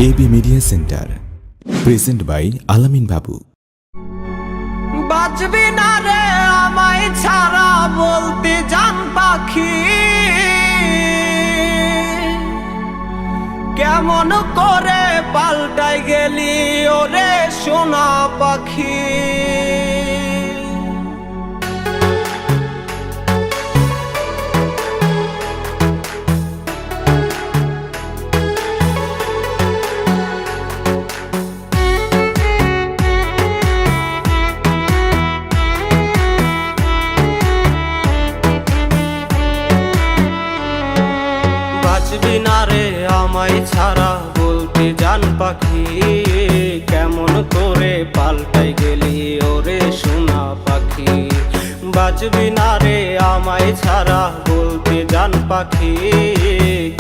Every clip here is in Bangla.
AB media centre present by Alamin Babu. বাজবি না রে আমায় ছাড়া বলতে জান পাখি, কেমন করে পাল্টাই গেলি ওরে সোনা পাখি। বাজবি না রে আমায় ছাড়া বলতে জান পাখি, কেমন করে পাল্টাই গেলি ওরে সোনা পাখি। বাজবি না রে আমায় ছাড়া বলতে জান পাখি,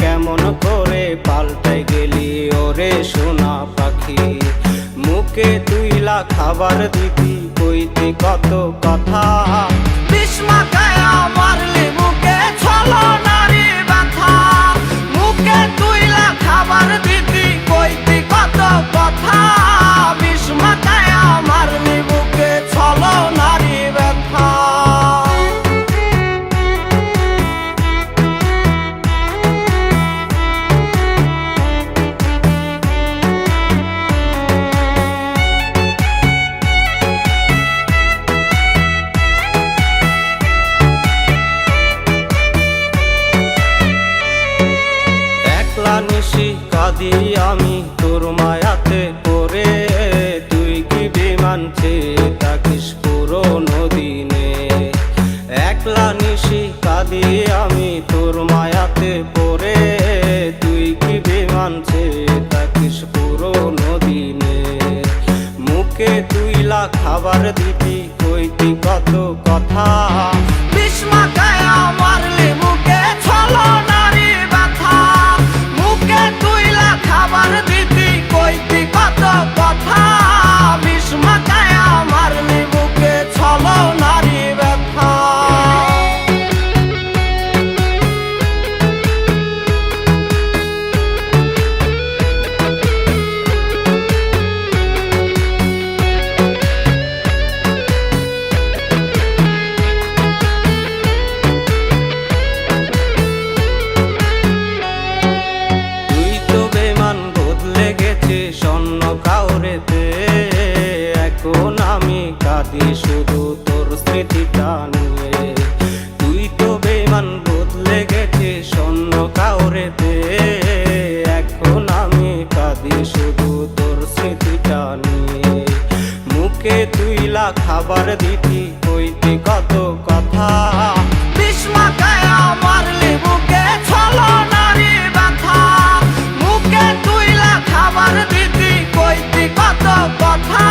কেমন করে পাল্টাই গেলি ওরে সোনা পাখি। মুখে তুইলা খাবার দিতি কইতি কত কথা, বিস্মাকায় মারলি মুখে ছলো নারী ব্যথা। মুখে তুইলা খাবার দিতি কইতি কত কথা, বিস্মাকায় মারলি মুখে ছলো নারী ব্যথা। নিশি কাঁদি আমি তোর মায়াতে পড়ে, তুই কি বিমান চেয়ে থাকিস পুরোনো দিনে। একলা নিশি কাঁদি আমি তোর মায়াতে পড়ে, তুই কি বিমান চেয়ে থাকিস পুরোনো দিনে। মুখে তুইলা খাবার দিতি কইতি কত কথা, বিস্মাকায় মারলি মুখে ছলো নারী ব্যথা। মুখে তুইলা খাবার দিতি কইতি কত কথা, বিস্মাকায় মারলি মুখে ছলো নারী ব্যথা। স্বর্ণ কাউরেতে এখন আমি কাঁদি শুধু তোর স্মৃতিটা নিয়ে। তুই তো বেমান বদলে গেছে স্বর্ণ কাউরেতে, এখন আমি কাঁদি শুধু তোর স্মৃতিটা নিয়ে। মুখে তুইলা খাবার দিতি কইতি কত কথা, বিস্মাকায় মারলি মুখে ছলো নারী ব্যথা। মুখে তুইলা খাবার দিতি কইতি কত কথা,